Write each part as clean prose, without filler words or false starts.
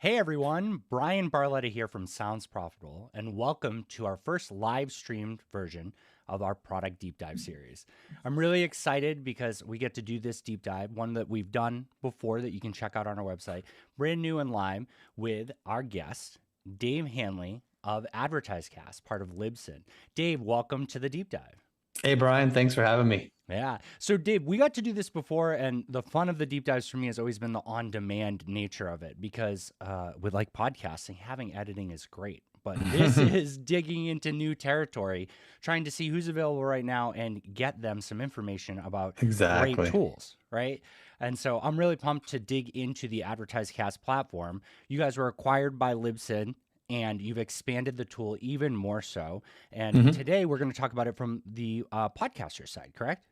Hey everyone, Brian Barletta here from Sounds Profitable, and welcome to our first live streamed version of our product deep dive series. I'm really excited because we get to do this deep dive, one that we've done before that you can check out on our website, brand new and live with our guest, Dave Hanley of AdvertiseCast, part of Libsyn. Dave, welcome to the deep dive. Hey, Brian, thanks for having me. Yeah. So, Dave, we got to do this before, and the fun of the deep dives for me has always been the on demand nature of it because with like podcasting, having editing is great. But this is digging into new territory, trying to see who's available right now and get them some information about great Exactly. tools, right? And so I'm really pumped to dig into the AdvertiseCast platform. You guys were acquired by Libsyn and you've expanded the tool even more so. And hmm today we're going to talk about it from the podcaster side, correct?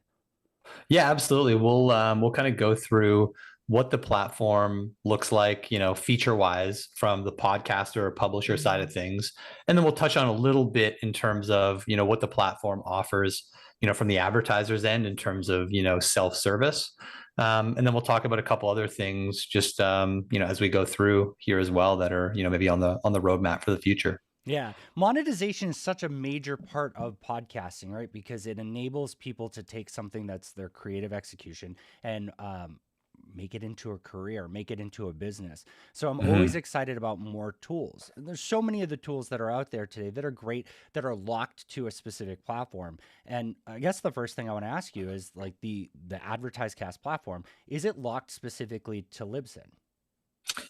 Yeah, absolutely. We'll kind of go through what the platform looks like, feature wise from the podcaster or publisher side of things, and then we'll touch on a little bit in terms of what the platform offers, from the advertiser's end in terms of self service, and then we'll talk about a couple other things just as we go through here as well that are maybe on the roadmap for the future. Yeah. Monetization is such a major part of podcasting, right? Because it enables people to take something that's their creative execution and make it into a career, make it into a business. So I'm always hmm excited about more tools. And there's so many of the tools that are out there today that are great, that are locked to a specific platform. And I guess the first thing I want to ask you is like the AdvertiseCast platform, is it locked specifically to Libsyn?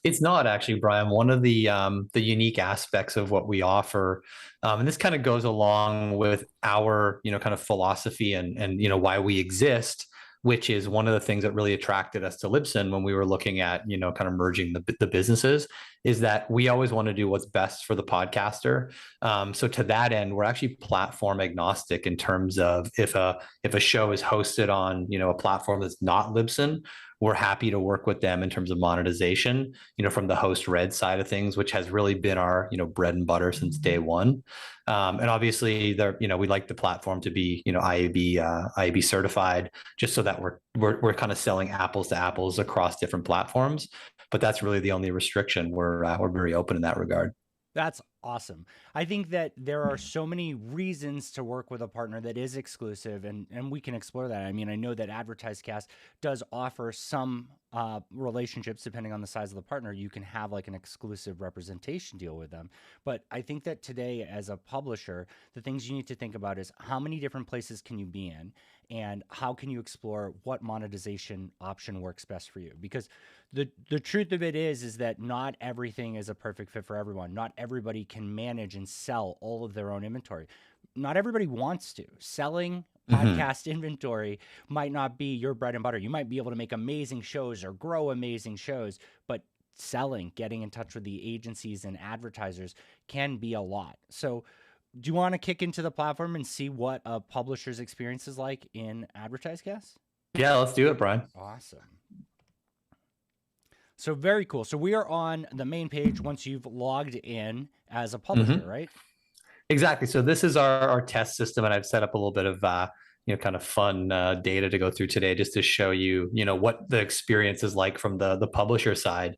It's not actually, Brian. One of the unique aspects of what we offer, and this kind of goes along with our kind of philosophy and why we exist, which is one of the things that really attracted us to Libsyn when we were looking at kind of merging the businesses, is that we always want to do what's best for the podcaster. So to that end, we're actually platform agnostic in terms of if a show is hosted on a platform that's not Libsyn, we're happy to work with them in terms of monetization, from the host red side of things, which has really been our, bread and butter since day one. And obviously there, we like the platform to be, IAB certified, just so that we're kind of selling apples to apples across different platforms. But that's really the only restriction. We're very open in that regard. That's awesome. I think that there are so many reasons to work with a partner that is exclusive, and we can explore that. I mean, I know that AdvertiseCast does offer some relationships depending on the size of the partner. You can have like an exclusive representation deal with them. But I think that today, as a publisher, the things you need to think about is how many different places can you be in, and how can you explore what monetization option works best for you? Because the truth of it is that not everything is a perfect fit for everyone. Not everybody can manage and sell all of their own inventory. Not everybody wants to. Selling hmm podcast inventory might not be your bread and butter. You might be able to make amazing shows or grow amazing shows, but selling, getting in touch with the agencies and advertisers can be a lot. So, do you want to kick into the platform and see what a publisher's experience is like in AdvertiseCast? Yeah, let's do it, Brian. Awesome. So very cool. So we are on the main page once you've logged in as a publisher, hmm right? Exactly. So this is our test system, and I've set up a little bit of kind of fun data to go through today, just to show you what the experience is like from the publisher side.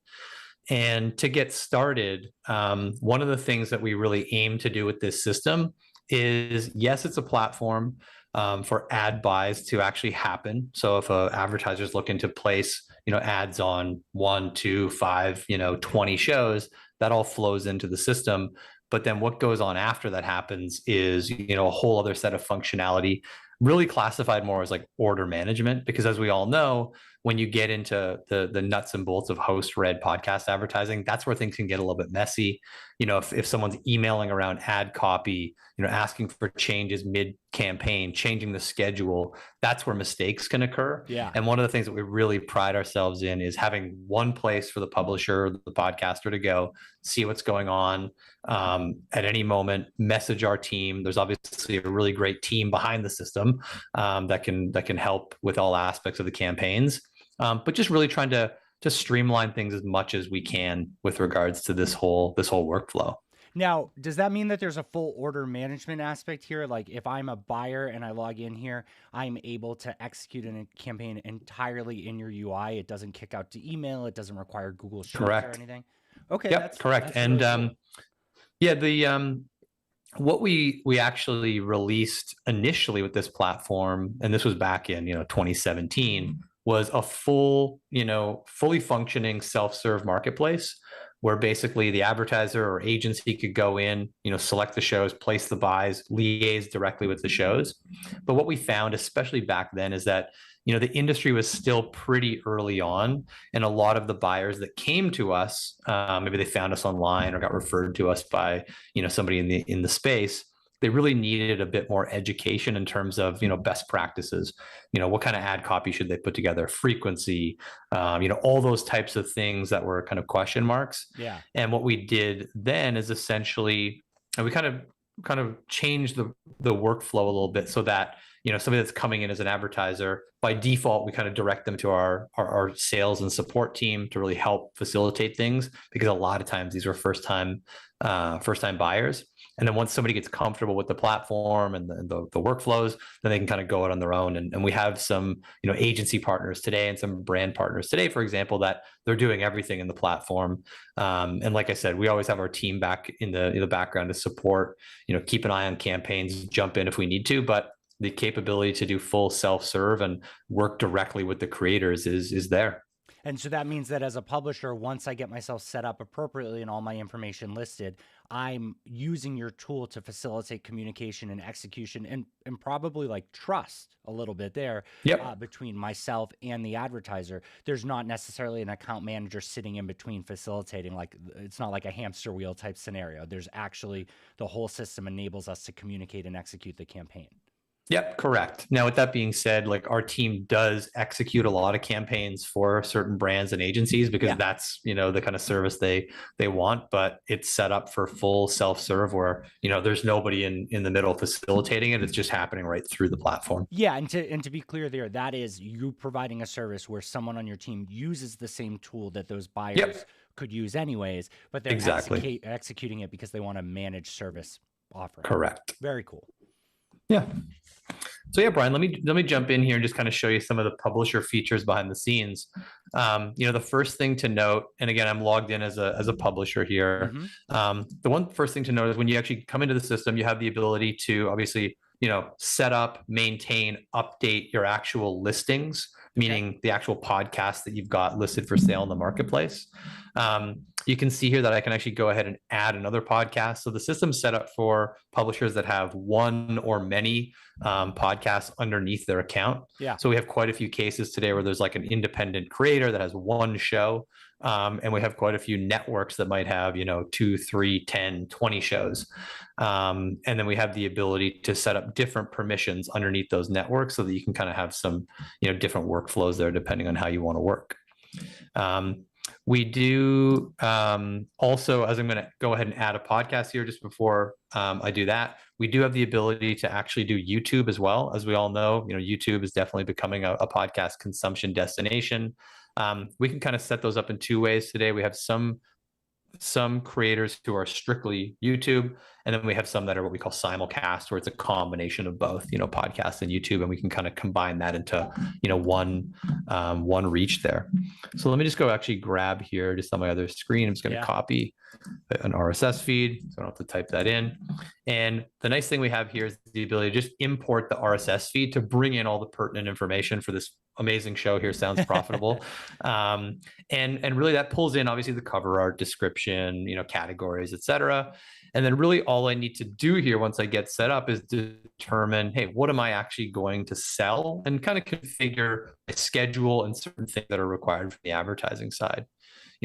And to get started, one of the things that we really aim to do with this system is, yes, it's a platform for ad buys to actually happen. So if an advertiser is looking to place ads on 1, 2, 5, 20 shows, that all flows into the system. But then what goes on after that happens is a whole other set of functionality, really classified more as like order management, because as we all know, when you get into the nuts and bolts of host read podcast advertising, that's where things can get a little bit messy. If someone's emailing around ad copy, asking for changes mid campaign, changing the schedule, that's where mistakes can occur. Yeah. And one of the things that we really pride ourselves in is having one place for the publisher, the podcaster to go, see what's going on at any moment, message our team. There's obviously a really great team behind the system that can help with all aspects of the campaigns, but just really trying to streamline things as much as we can with regards to this whole workflow. Now, does that mean that there's a full order management aspect here? Like if I'm a buyer and I log in here, I'm able to execute a campaign entirely in your UI. It doesn't kick out to email. It doesn't require Google Sheets or Correct. anything. Okay, Yep, correct. that's And really cool. yeah, the what we actually released initially with this platform, and this was back in 2017, was a full fully functioning self-serve marketplace where basically the advertiser or agency could go in, select the shows, place the buys, liaise directly with the shows. But what we found, especially back then, is that the industry was still pretty early on, and a lot of the buyers that came to us, maybe they found us online or got referred to us by somebody in the space. They really needed a bit more education in terms of best practices. What kind of ad copy should they put together, frequency, all those types of things that were kind of question marks. Yeah. And what we did then is essentially, and we kind of changed the workflow a little bit so that somebody that's coming in as an advertiser, by default, we kind of direct them to our sales and support team to really help facilitate things, because a lot of times these were first time buyers. And then once somebody gets comfortable with the platform and the workflows, then they can kind of go out on their own. And we have some agency partners today and some brand partners today, for example, that they're doing everything in the platform. And like I said, we always have our team back in the background to support, keep an eye on campaigns, jump in if we need to, but the capability to do full self-serve and work directly with the creators is there. And so that means that as a publisher, once I get myself set up appropriately and all my information listed, I'm using your tool to facilitate communication and execution and probably like trust a little bit there. Yep. Between myself and the advertiser. There's not necessarily an account manager sitting in between facilitating. Like, it's not like a hamster wheel type scenario. There's actually, the whole system enables us to communicate and execute the campaign. Yep, correct. Now, with that being said, like, our team does execute a lot of campaigns for certain brands and agencies because that's, the kind of service they want, but it's set up for full self-serve where, there's nobody in the middle facilitating it. It's just happening right through the platform. Yeah. And to be clear there, that is you providing a service where someone on your team uses the same tool that those buyers could use anyways, but they're executing it because they want to manage service offering. Correct. Very cool. Yeah. So yeah, Brian, let me jump in here and just kind of show you some of the publisher features behind the scenes. The first thing to note, and again, I'm logged in as a publisher here. The first thing to note is when you actually come into the system, you have the ability to obviously, set up, maintain, update your actual listings, meaning the actual podcast that you've got listed for sale in the marketplace. You can see here that I can actually go ahead and add another podcast. So the system's set up for publishers that have one or many podcasts underneath their account. Yeah. So we have quite a few cases today where there's like an independent creator that has one show. And we have quite a few networks that might have, 2, 3, 10, 20 shows. And then we have the ability to set up different permissions underneath those networks so that you can kind of have some, different workflows there depending on how you want to work. We do also, as I'm going to go ahead and add a podcast here just before I do that, we do have the ability to actually do YouTube as well. As we all know, YouTube is definitely becoming a podcast consumption destination. We can kind of set those up in two ways today. We have some creators who are strictly YouTube, and then we have some that are what we call simulcast, where it's a combination of both, podcast and YouTube, and we can kind of combine that into, one reach there. So let me just go actually grab here, just on my other screen. I'm just going to copy an RSS feed, so I don't have to type that in. And the nice thing we have here is the ability to just import the RSS feed to bring in all the pertinent information for this amazing show here. Sounds profitable. And really that pulls in obviously the cover art, description, categories, etc. And then really all I need to do here once I get set up is determine, hey, what am I actually going to sell, and kind of configure a schedule and certain things that are required from the advertising side.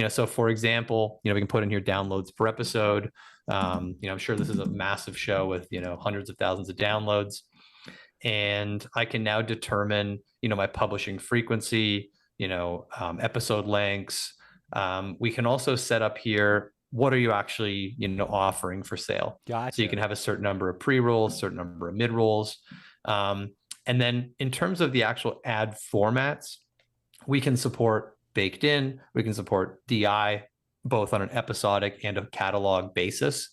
So for example, we can put in here downloads per episode. I'm sure this is a massive show with, hundreds of thousands of downloads. And I can now determine, my publishing frequency, episode lengths. We can also set up here, what are you actually, offering for sale? Gotcha. So you can have a certain number of pre-rolls, certain number of mid-rolls. And then in terms of the actual ad formats, we can support baked in, we can support DI, both on an episodic and a catalog basis.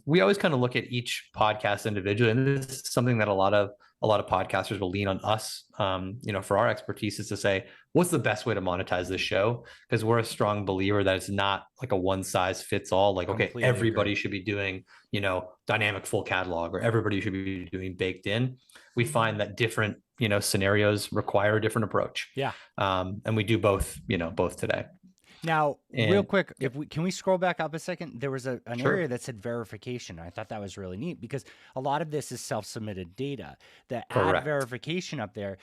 We always kind of look at each podcast individually, and this is something that a lot of podcasters will lean on us, for our expertise, is to say, what's the best way to monetize this show? Because we're a strong believer that it's not like a one size fits all. Like, okay, Completely everybody agree. should be doing, dynamic full catalog, or everybody should be doing baked in. We find that different, scenarios require a different approach. Yeah. And we do both, both today. Now, real And quick, yeah, if we can we scroll back up a second? There was an area sure. that said verification. I thought that was really neat because a lot of this is self-submitted data. The ad Correct. verification up there,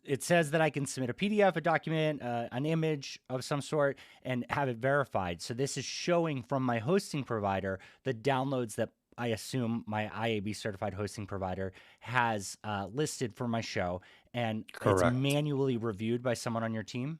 it says that I can submit a PDF, a document, an image of some sort, and have it verified. So this is showing from my hosting provider the downloads that I assume my IAB certified hosting provider has listed for my show, and it's Correct. manually reviewed by someone on your team.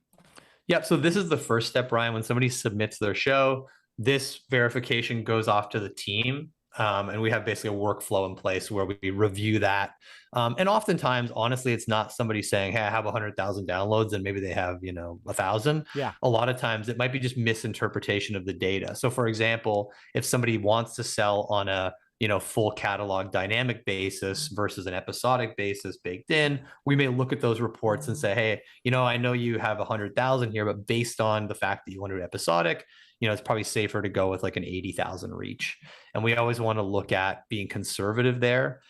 Yep. So this is the first step, Brian. When somebody submits their show, this verification goes off to the team. And we have basically a workflow in place where we review that. And oftentimes, honestly, it's not somebody saying, hey, I have 100,000 downloads and maybe they have, 1,000. Yeah. A lot of times it might be just misinterpretation of the data. So for example, if somebody wants to sell on a full catalog dynamic basis versus an episodic basis baked in, we may look at those reports and say, hey, I know you have 100,000 here, but based on the fact that you want to do episodic, it's probably safer to go with like an 80,000 reach. And we always want to look at being conservative there,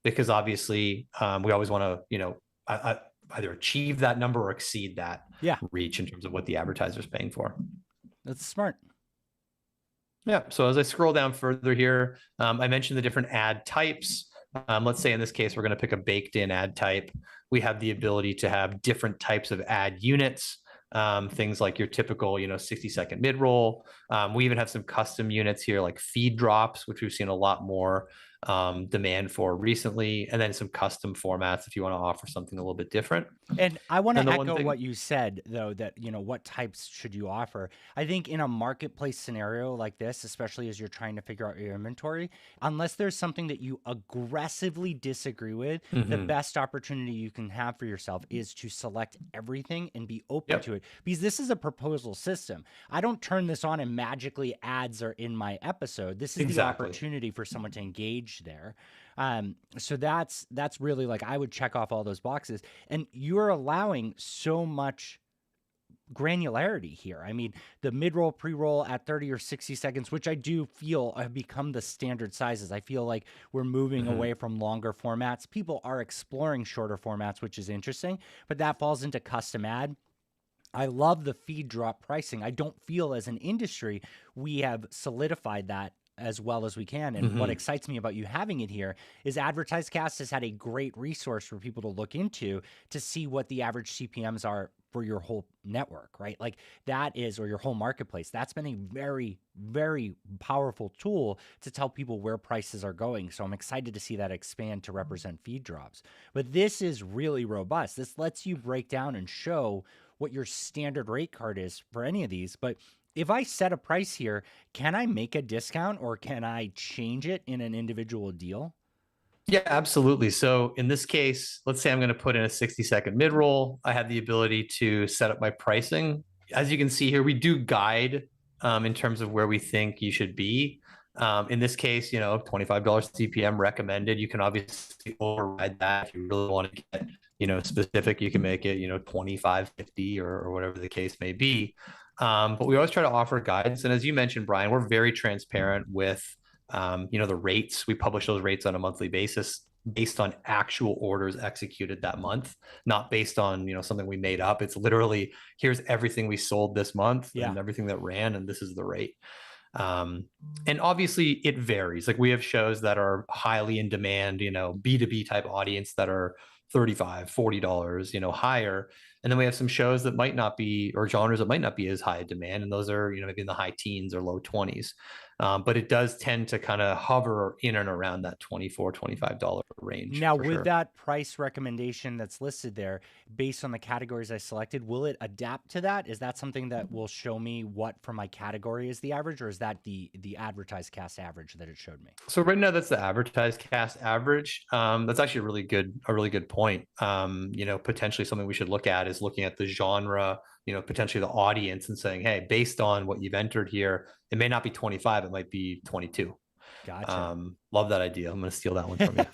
because obviously we always want to, either achieve that number or exceed that Yeah. reach in terms of what the advertiser is paying for. That's smart. Yeah. So as I scroll down further here, I mentioned the different ad types. Let's say in this case, we're going to pick a baked in ad type. We have the ability to have different types of ad units, things like your typical, 60-second mid-roll. We even have some custom units here like feed drops, which we've seen a lot more demand for recently, and then some custom formats if you want to offer something a little bit different. And I want And to the one echo thing, what you said, though, that, what types should you offer? I think in a marketplace scenario like this, especially as you're trying to figure out your inventory, unless there's something that you aggressively disagree with, the best opportunity you can have for yourself is to select everything and be open to it. Because this is a proposal system. I don't turn this on and magically ads are in my episode. This is the opportunity for someone to engage there. So that's really, like, I would check off all those boxes, and you're allowing so much granularity here. I mean, the mid-roll, pre-roll at 30 or 60 seconds, which I do feel have become the standard sizes. I feel like we're moving away from longer formats. People are exploring shorter formats, which is interesting, but that falls into custom ad. I love the feed drop pricing. I don't feel as an industry we have solidified that as well as we can. And what excites me about you having it here is AdvertiseCast has had a great resource for people to look into to see what the average CPMs are for your whole network, right? Like that is, or your whole marketplace. That's been a very, very powerful tool to tell people where prices are going. So I'm excited to see that expand to represent feed drops. But this is really robust. This lets you break down and show what your standard rate card is for any of these. But if I set a price here, can I make a discount or can I change it in an individual deal? Yeah, absolutely. So in this case, let's say I'm going to put in a 60-second mid-roll. I have the ability to set up my pricing. As you can see here, we do guide in terms of where we think you should be. In this case, $25 CPM recommended. You can obviously override that if you really want to get, specific. You can make it, 25, 50, or whatever the case may be. But we always try to offer guidance. And as you mentioned, Brian, we're very transparent with, the rates. We publish those rates on a monthly basis based on actual orders executed that month, not based on, something we made up. It's literally, here's everything we sold this month and everything that ran, and this is the rate. And obviously it varies. Like we have shows that are highly in demand, B2B type audience that are $35, $40, higher. And then we have some shows that might not be, or genres that might not be as high demand. And those are, maybe in the high teens or low 20s. But it does tend to kind of hover in and around that $24, $25 range. Now, with sure. that price recommendation that's listed there, based on the categories I selected, will it adapt to that? Is that something that will show me what for my category is the average, or is that the AdvertiseCast average that it showed me? So right now that's the AdvertiseCast average. That's actually a really good point. Potentially something we should look at is looking at the genre, potentially the audience, and saying, hey, based on what you've entered here, it may not be 25, it might be 22. Gotcha. Love that idea. I'm going to steal that one from you.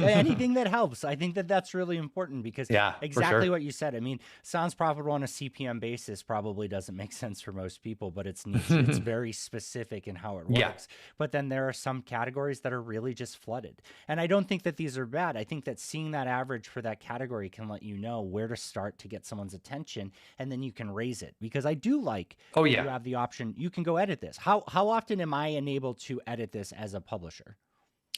Anything that helps. I think that that's really important because Yeah, for exactly sure. what you said. I mean, sounds profitable on a CPM basis probably doesn't make sense for most people, but it's niche. It's very specific in how it Yeah. works. But then there are some categories that are really just flooded. And I don't think that these are bad. I think that seeing that average for that category can let you know where to start to get someone's attention, and then you can raise it. Because I do like Oh, that you yeah. have the option. You can go edit this. How often am I enabled to edit this as a publisher?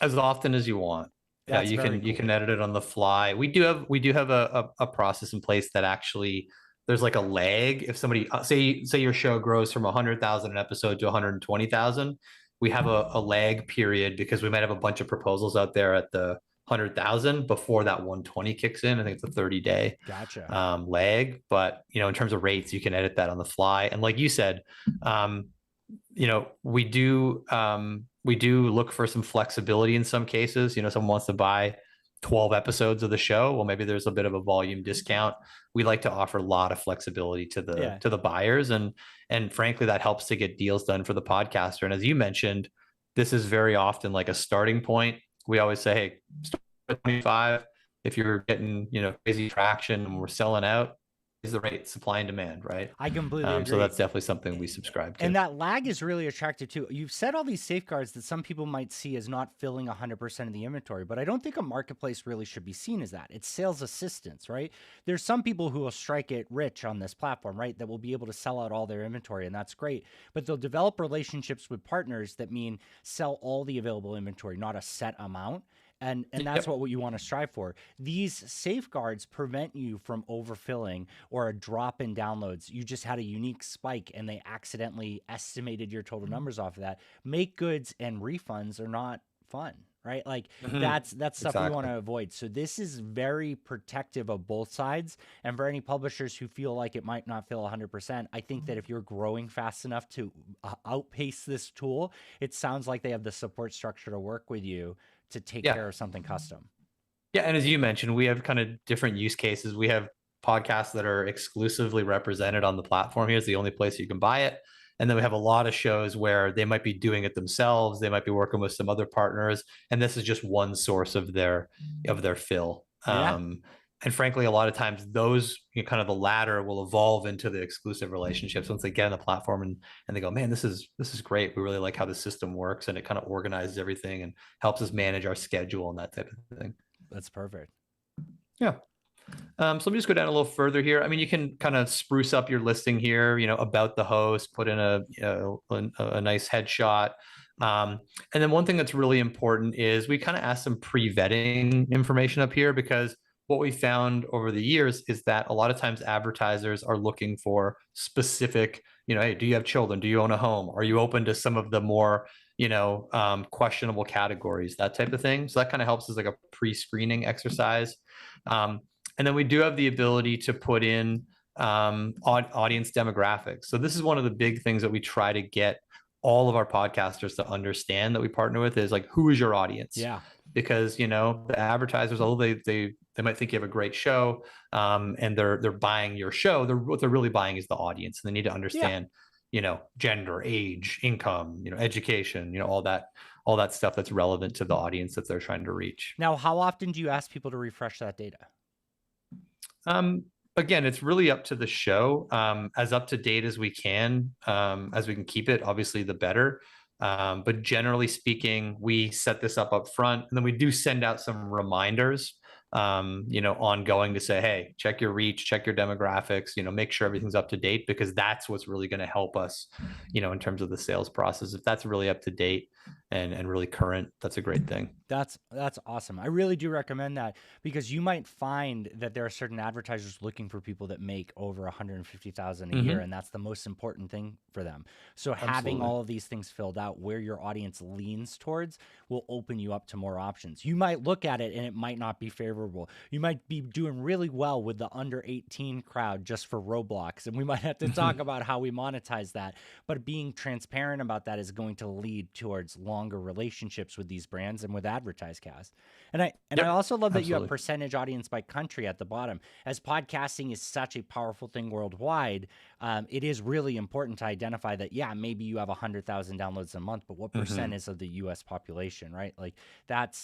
As often as you want. Yeah, That's very you cool. can edit it on the fly. We do have a process in place that actually there's like a lag. If somebody say your show grows from 100,000 an episode to 120,000, we have a lag period because we might have a bunch of proposals out there at the 100,000 before that 120 kicks in. I think it's a 30-day Gotcha. lag. But in terms of rates, you can edit that on the fly. And like you said, um, we do look for some flexibility in some cases. Someone wants to buy 12 episodes of the show. Well, maybe there's a bit of a volume discount. We like to offer a lot of flexibility to the Yeah. to the buyers, and frankly, that helps to get deals done for the podcaster. And as you mentioned, this is very often like a starting point. We always say, hey, start at 25. If you're getting crazy traction and we're selling out, is the rate, supply and demand, right? I completely So agree. that's definitely something we subscribe to. And that lag is really attractive too. You've said all these safeguards that some people might see as not filling 100% of the inventory, but I don't think a marketplace really should be seen as that. It's sales assistance, right? There's some people who will strike it rich on this platform, right? That will be able to sell out all their inventory, and that's great. But they'll develop relationships with partners that mean sell all the available inventory, not a set amount. And that's Yep. what you want to strive for. These safeguards prevent you from overfilling or a drop in downloads. You just had a unique spike and they accidentally estimated your total numbers off of that. Make goods and refunds are not fun, right? Like that's stuff we want Exactly. to avoid. So this is very protective of both sides. And for any publishers who feel like it might not fill 100%, I think that if you're growing fast enough to outpace this tool, it sounds like they have the support structure to work with you to take Yeah. care of something custom. Yeah. And as you mentioned, we have kind of different use cases. We have podcasts that are exclusively represented on the platform. Here's the only place you can buy it. And then we have a lot of shows where they might be doing it themselves. They might be working with some other partners. And this is just one source of their fill. Yeah. And frankly, a lot of times those kind of the latter will evolve into the exclusive relationships once they get on the platform and they go, man, this is great. We really like how the system works, and it kind of organizes everything and helps us manage our schedule and that type of thing. That's perfect. Yeah. So let me just go down a little further here. I mean, you can kind of spruce up your listing here, about the host, put in a nice headshot. And then one thing that's really important is we kind of ask some pre-vetting information up here, because what we found over the years is that a lot of times advertisers are looking for specific, hey, do you have children? Do you own a home? Are you open to some of the more, questionable categories, that type of thing? So that kind of helps as like a pre-screening exercise. And then we do have the ability to put in audience demographics. So this is one of the big things that we try to get all of our podcasters to understand that we partner with is like, who is your audience? Yeah. Because the advertisers, although they might think you have a great show, and they're buying your show, what they're really buying is the audience, and they need to Yeah. understand, gender, age, income, education, all that stuff that's relevant to the audience that they're trying to reach. Now, how often do you ask people to refresh that data? Again, it's really up to the show, as up to date as we can keep it, obviously the better. But generally speaking, we set this up front, and then we do send out some reminders, ongoing to say, hey, check your reach, check your demographics, make sure everything's up to date, because that's what's really going to help us, in terms of the sales process. If that's really up to date and really current, that's a great thing. That's awesome. I really do recommend that, because you might find that there are certain advertisers looking for people that make over 150,000 a year, and that's the most important thing for them. So having all of these things filled out where your audience leans towards will open you up to more options. You might look at it and it might not be favorable. You might be doing really well with the under 18 crowd just for Roblox, and we might have to talk about how we monetize that. But being transparent about that is going to lead towards long stronger relationships with these brands and with AdvertiseCast. And I Yep, also love that you have absolutely. percentage audience by country at the bottom. As podcasting is such a powerful thing worldwide, it is really important to identify that, yeah, maybe you have 100,000 downloads a month, but what percent is of the US population, right? Like that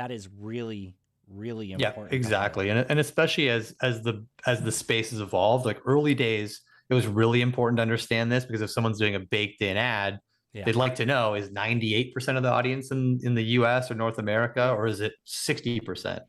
is really, really Yeah, important to exactly. highlight. And especially as the space has evolved, like early days, it was really important to understand this because if someone's doing a baked in ad, Yeah. they'd like to know, is 98% of the audience in the US or North America, or is it 60%?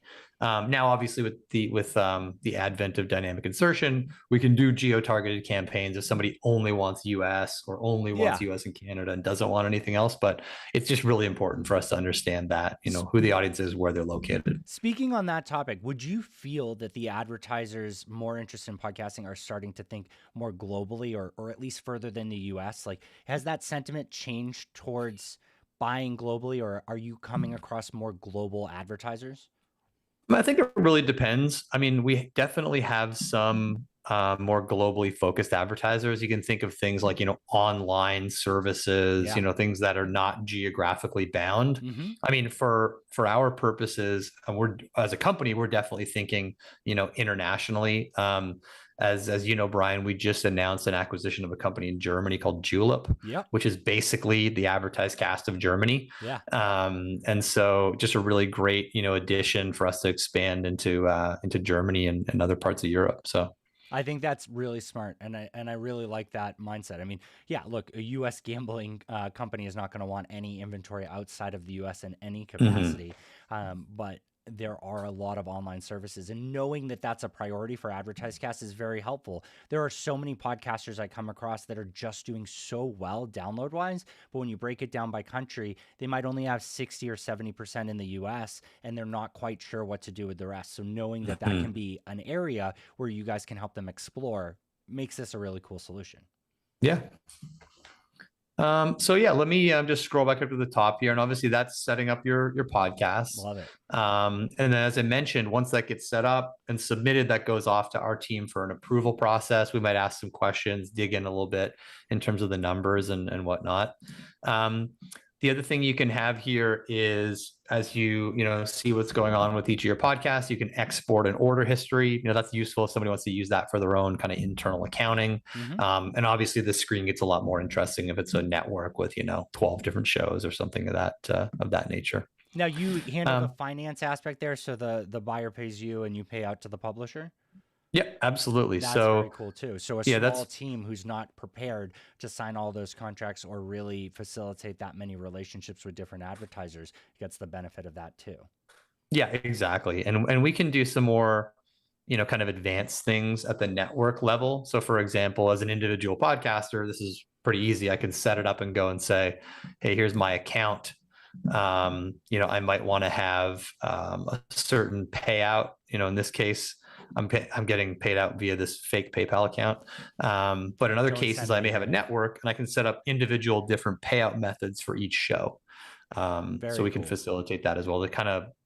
Now, obviously, with the advent of dynamic insertion, we can do geo-targeted campaigns if somebody only wants US or only wants Yeah. US and Canada and doesn't want anything else. But it's just really important for us to understand that, who the audience is, where they're located. Speaking on that topic, would you feel that the advertisers more interested in podcasting are starting to think more globally or at least further than the US? Like, has that sentiment changed towards buying globally, or are you coming across more global advertisers? I think it really depends. I mean, we definitely have some more globally focused advertisers. You can think of things like, online services, Yeah. things that are not geographically bound. Mm-hmm. I mean, for our purposes, we're as a company, we're definitely thinking, internationally. As you know, Brian, we just announced an acquisition of a company in Germany called Julep, Yep. which is basically the AdvertiseCast of Germany. Yeah. And so just a really great, addition for us to expand into Germany and other parts of Europe. So I think that's really smart, and I really like that mindset. I mean, yeah, look, a U.S. gambling company is not going to want any inventory outside of the U.S. in any mhm. capacity, but there are a lot of online services, and knowing that that's a priority for AdvertiseCast is very helpful. There are so many podcasters I come across that are just doing so well download wise, but when you break it down by country, they might only have 60 or 70% in the US and they're not quite sure what to do with the rest. So knowing that that can Mhm. be an area where you guys can help them explore makes this a really cool solution. Yeah. So yeah, let me just scroll back up to the top here, and obviously that's setting up your podcast. Love it. And then, as I mentioned, once that gets set up and submitted, that goes off to our team for an approval process. We might ask some questions, dig in a little bit in terms of the numbers and whatnot. Um, the other thing you can have here is, as you see what's going on with each of your podcasts, you can export an order history. That's useful if somebody wants to use that for their own kind of internal accounting. Mm-hmm. And obviously, the screen gets a lot more interesting if it's a network with 12 different shows or something of that nature. Now you handle the Um, finance aspect there, so the buyer pays you and you pay out to the publisher. yeah, absolutely. That's very So cool too. So a yeah, small that's team who's not prepared to sign all those contracts or really facilitate that many relationships with different advertisers gets the benefit of that too. yeah, exactly. And we can do some more, kind of advanced things at the network level. So for example, as an individual podcaster, this is pretty easy. I can set it up and go and say, hey, here's my account. I might want to have a certain payout. In this case, I'm getting paid out via this fake PayPal account. But in other Don't cases, send I me may have a either. network and I can set up individual different payout methods for each show. So Very we can cool. facilitate that as well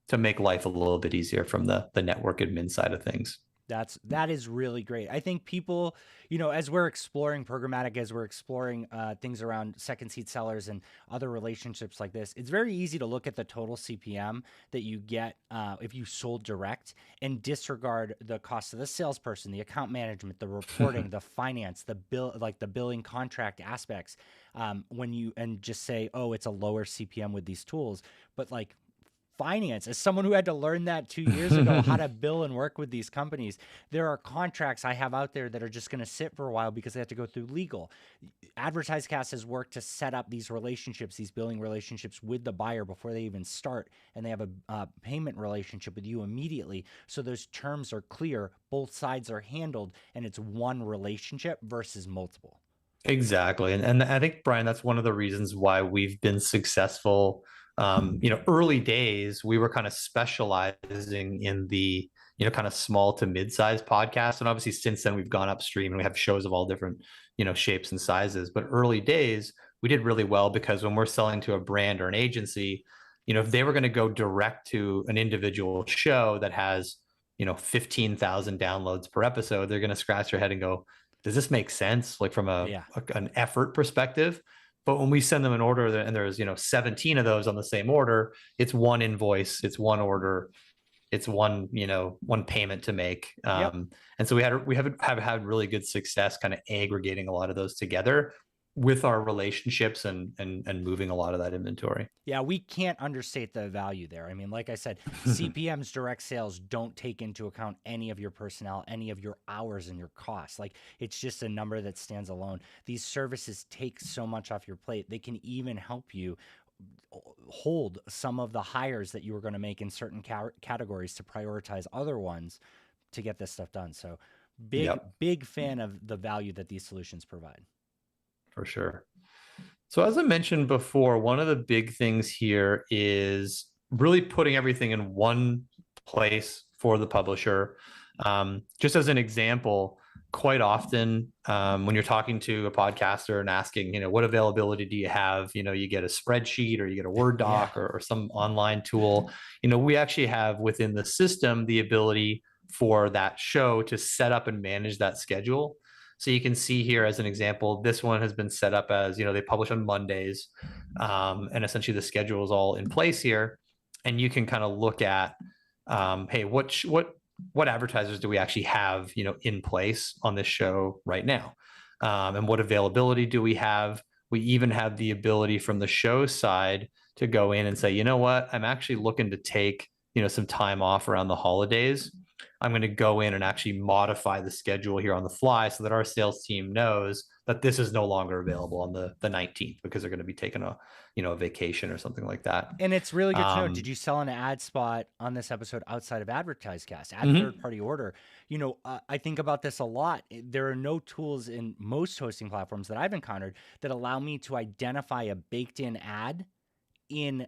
to make life a little bit easier from the network admin side of things. That is really great. I think people, as we're exploring programmatic, as we're exploring things around second seat sellers and other relationships like this, it's very easy to look at the total CPM that you get if you sold direct and disregard the cost of the salesperson, the account management, the reporting, the finance, the bill, like the billing contract aspects. And just say, oh, it's a lower CPM with these tools, but like finance, as someone who had to learn that 2 years ago, how to bill and work with these companies, there are contracts I have out there that are just going to sit for a while because they have to go through legal. AdvertiseCast has worked to set up these relationships, these billing relationships with the buyer before they even start, and they have a payment relationship with you immediately. So those terms are clear, both sides are handled, and it's one relationship versus multiple. Exactly. And I think, Brian, that's one of the reasons why we've been successful. Early days, we were kind of specializing in the, kind of small to mid-sized podcasts. And obviously since then we've gone upstream and we have shows of all different, shapes and sizes. But early days, we did really well because when we're selling to a brand or an agency, if they were going to go direct to an individual show that has, 15,000 downloads per episode, they're going to scratch their head and go, does this make sense? Like from Yeah. an effort perspective. But when we send them an order and there's, 17 of those on the same order, it's one invoice, it's one order, it's one payment to make. Yep. And so we have had really good success kind of aggregating a lot of those together with our relationships and moving a lot of that inventory. Yeah, we can't understate the value there. I mean, like I said, CPMs, direct sales, don't take into account any of your personnel, any of your hours and your costs. Like, it's just a number that stands alone. These services take so much off your plate. They can even help you hold some of the hires that you were going to make in certain categories to prioritize other ones to get this stuff done. So big fan of the value that these solutions provide. For sure. So as I mentioned before, one of the big things here is really putting everything in one place for the publisher. Just as an example, quite often when you're talking to a podcaster and asking, what availability do you have? You get a spreadsheet or you get a Word doc or some online tool. We actually have within the system the ability for that show to set up and manage that schedule. So you can see here as an example, this one has been set up as, they publish on Mondays, and essentially the schedule is all in place here. And you can kind of look at, hey, what advertisers do we actually have, in place on this show right now? And what availability do we have? We even have the ability from the show side to go in and say, you know what, I'm actually looking to take, some time off around the holidays. I'm going to go in and actually modify the schedule here on the fly so that our sales team knows that this is no longer available on the 19th because they're going to be taking a vacation or something like that. And it's really good to know, did you sell an ad spot on this episode outside of AdvertiseCast, third-party order? I think about this a lot. There are no tools in most hosting platforms that I've encountered that allow me to identify a baked-in ad in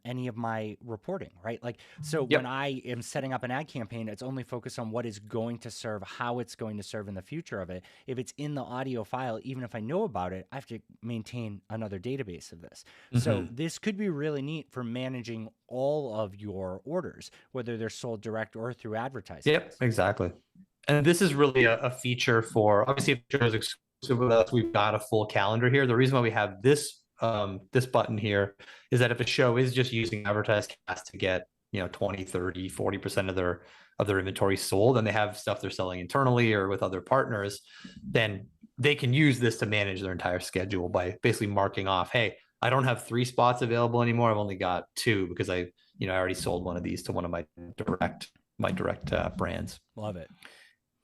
any of my reporting, right? Like, so when I am setting up an ad campaign, it's only focused on what is going to serve, how it's going to serve in the future of it. If it's in the audio file, even if I know about it, I have to maintain another database of this. So this could be really neat for managing all of your orders, whether they're sold direct or through advertising. Yep, exactly. And this is really a feature for, obviously, if the show is exclusive with us, we've got a full calendar here. The reason why we have this button here is that if a show is just using AdvertiseCast to get 20, 30, 40% of their inventory sold, and they have stuff they're selling internally or with other partners, then they can use this to manage their entire schedule by basically marking off, hey, I don't have 3 spots available anymore, I've only got 2 because I already sold one of these to one of my direct brands. Love it.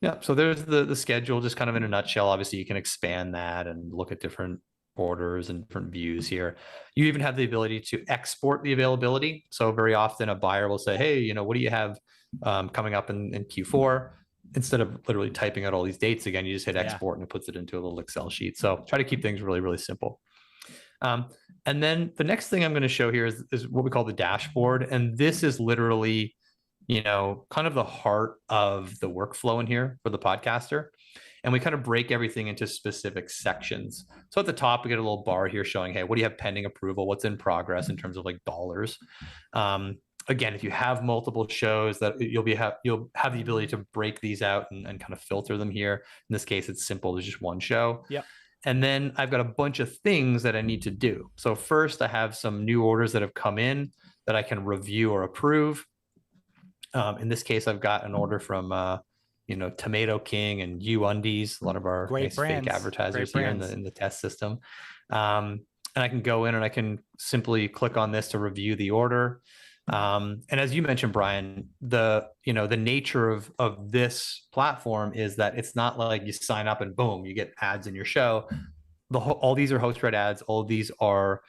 Yeah, so there's the schedule just kind of in a nutshell. Obviously you can expand that and look at different orders and different views here. You even have the ability to export the availability. So very often a buyer will say, hey, what do you have coming up in Q4? Instead of literally typing out all these dates again, you just hit export and it puts it into a little Excel sheet. So try to keep things really, really simple. And then the next thing I'm going to show here is what we call the dashboard. And this is literally, kind of the heart of the workflow in here for the podcaster. And we kind of break everything into specific sections. So at the top, we get a little bar here showing, hey, what do you have pending approval? What's in progress in terms of like dollars? Again, if you have multiple shows, that you'll have the ability to break these out and kind of filter them here. In this case, it's simple. There's just one show. Yep. And then I've got a bunch of things that I need to do. So first, I have some new orders that have come in that I can review or approve. In this case, I've got an order from Tomato King and UUndies, a lot of our nice fake advertisers here in the test system. And I can go in and I can simply click on this to review the order. And as you mentioned, Brian, the nature of this platform is that it's not like you sign up and boom, you get ads in your show. All these are host read ads. All of these are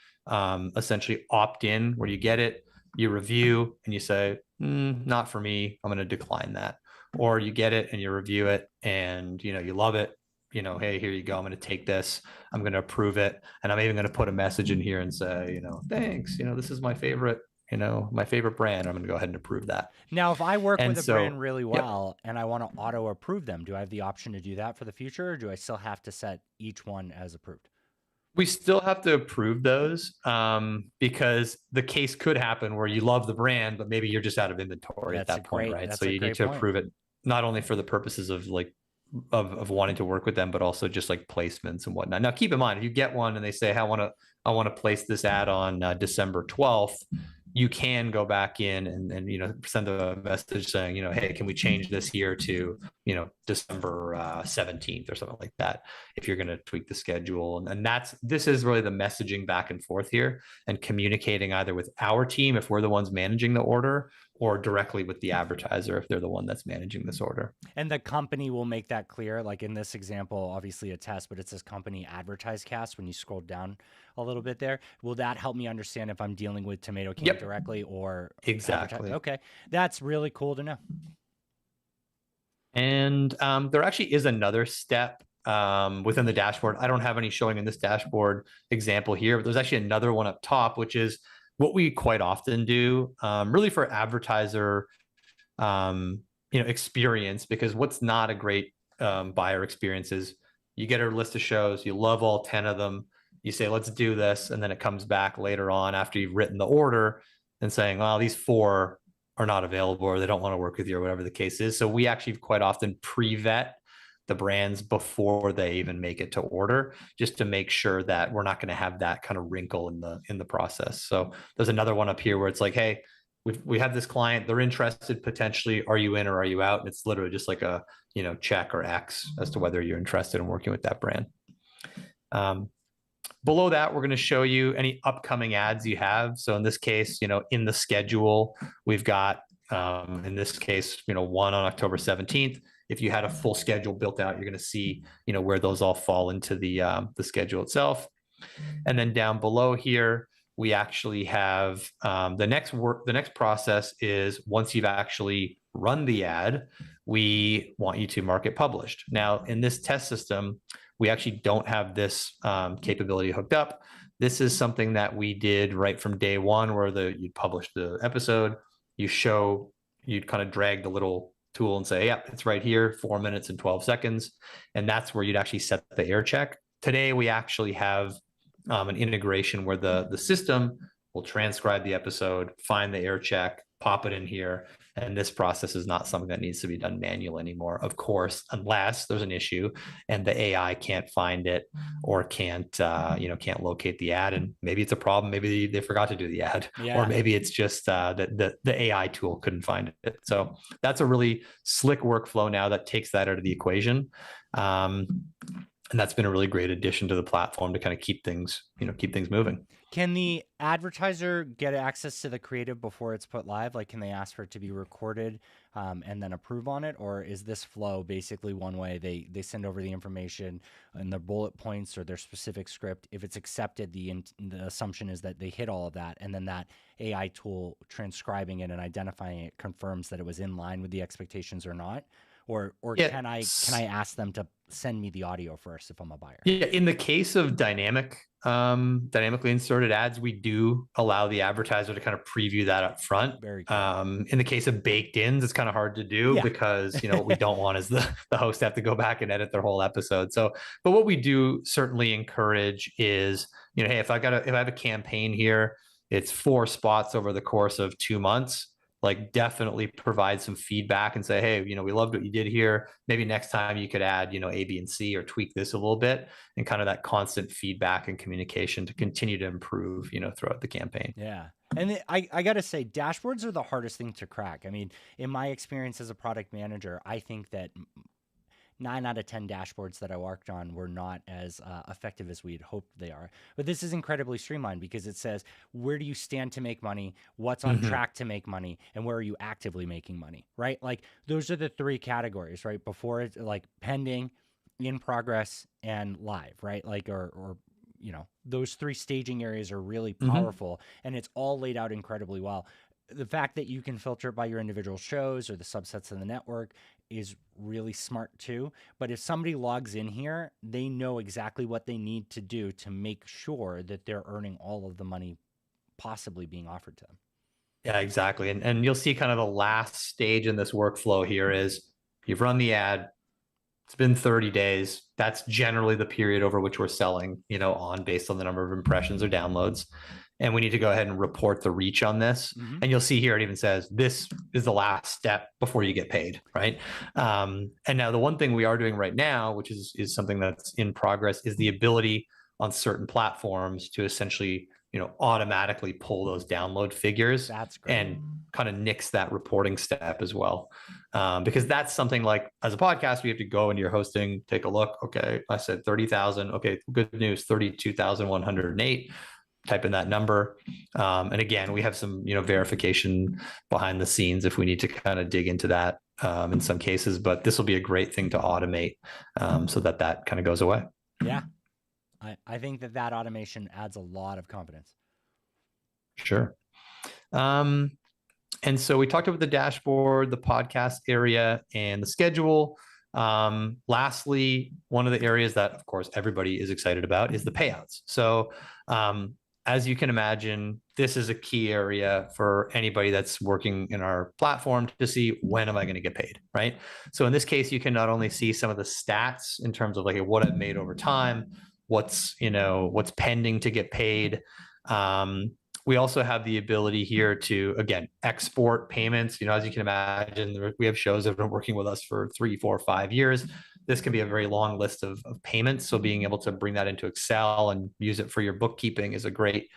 essentially opt-in, where you get it, you review, and you say, not for me, I'm going to decline that. Or you get it and you review it and you love it. Hey, here you go. I'm going to take this. I'm going to approve it, and I'm even going to put a message in here and say, thanks. This is my favorite. My favorite brand. I'm going to go ahead and approve that. Now, if I work with a brand really well and I want to auto approve them, do I have the option to do that for the future, or do I still have to set each one as approved? We still have to approve those because the case could happen where you love the brand, but maybe you're just out of inventory at that point, right? So you need to approve it not only for the purposes of like of wanting to work with them, but also just like placements and whatnot. Now, keep in mind, if you get one and they say, hey, I want to place this ad on December 12th, you can go back in and send a message saying, hey, can we change this here to December 17th or something like that, if you're going to tweak the schedule. And this is really the messaging back and forth here, and communicating either with our team if we're the ones managing the order, or directly with the advertiser if they're the one that's managing this order. And the company will make that clear. Like in this example, obviously a test, but it says company AdvertiseCast when you scroll down a little bit there. Will that help me understand if I'm dealing with Tomato King directly or exactly? Okay, that's really cool to know. And there actually is another step within the dashboard. I don't have any showing in this dashboard example here, but there's actually another one up top, which is what we quite often do, really for advertiser experience, because what's not a great buyer experience is you get a list of shows, you love all 10 of them, you say, let's do this, and then it comes back later on after you've written the order and saying, well, these 4 are not available, or they don't want to work with you, or whatever the case is. So we actually quite often pre-vet the brands before they even make it to order, just to make sure that we're not going to have that kind of wrinkle in the process. So there's another one up here where it's like, hey, we have this client, they're interested potentially, are you in or are you out? And it's literally just like a check or X as to whether you're interested in working with that brand. Below that, we're going to show you any upcoming ads you have. So in this case, in the schedule, we've got, in this case, one on October 17th. If you had a full schedule built out, you're going to see, where those all fall into the schedule itself. And then down below here, we actually have the next process is, once you've actually run the ad, we want you to mark it published. Now, in this test system, we actually don't have this capability hooked up. This is something that we did right from day one, where you'd publish the episode, you'd kind of drag the little tool and say, yeah, it's right here, 4 minutes and 12 seconds. And that's where you'd actually set the air check. Today, we actually have an integration where the system will transcribe the episode, find the air check, pop it in here. And this process is not something that needs to be done manual anymore, of course, unless there's an issue and the AI can't find it, or can't locate the ad. And maybe it's a problem. Maybe they forgot to do the ad, or maybe it's just that the AI tool couldn't find it. So that's a really slick workflow now that takes that out of the equation. And that's been a really great addition to the platform to kind of keep things moving. Can the advertiser get access to the creative before it's put live? Like, can they ask for it to be recorded and then approve on it? Or is this flow basically one way? They send over the information and their bullet points or their specific script. If it's accepted, the assumption is that they hit all of that, and then that AI tool transcribing it and identifying it confirms that it was in line with the expectations or not. Or can I ask them to send me the audio first if I'm a buyer? Yeah, in the case of dynamically inserted ads, we do allow the advertiser to kind of preview that up front. Very cool. In the case of baked ins, it's kind of hard to do because what we don't want is the host to have to go back and edit their whole episode. So, but what we do certainly encourage is, hey, if I have a campaign here, it's 4 spots over the course of 2 months. Like, definitely provide some feedback and say, hey, we loved what you did here. Maybe next time you could add, A, B, and C, or tweak this a little bit, and kind of that constant feedback and communication to continue to improve, throughout the campaign. Yeah. And I got to say, dashboards are the hardest thing to crack. I mean, in my experience as a product manager, I think that 9 out of 10 dashboards that I worked on were not as effective as we had hoped they are. But this is incredibly streamlined because it says, where do you stand to make money? What's on track to make money? And where are you actively making money, right? Like, those are the 3 categories, right? Before it's like pending, in progress, and live, right? Like, or those 3 staging areas are really powerful, and it's all laid out incredibly well. The fact that you can filter it by your individual shows or the subsets of the network is really smart too. But if somebody logs in here, they know exactly what they need to do to make sure that they're earning all of the money possibly being offered to them. Yeah, exactly. And you'll see kind of the last stage in this workflow here is you've run the ad. It's been 30 days. That's generally the period over which we're selling, on based on the number of impressions or downloads. and we need to go ahead and report the reach on this. And you'll see here, it even says, this is the last step before you get paid, right? And now the one thing we are doing right now, which is something that's in progress, is the ability on certain platforms to essentially, automatically pull those download figures. That's great. And kind of nix that reporting step as well. Because that's something like, as a podcast, we have to go into your hosting, take a look. Okay, I said 30,000. Okay, good news, 32,108. Type in that number. And again, we have some, verification behind the scenes if we need to kind of dig into that in some cases, but this will be a great thing to automate so that kind of goes away. Yeah. I think that automation adds a lot of confidence. Sure. And so we talked about the dashboard, the podcast area, and the schedule. Lastly, one of the areas that, of course, everybody is excited about is the payouts. So as you can imagine, this is a key area for anybody that's working in our platform to see, when am I going to get paid, right? So in this case, you can not only see some of the stats in terms of like what I've made over time, what's pending to get paid. We also have the ability here to, again, export payments. As you can imagine, we have shows that have been working with us for 3, 4, 5 years. This can be a very long list of payments. So being able to bring that into Excel and use it for your bookkeeping is a great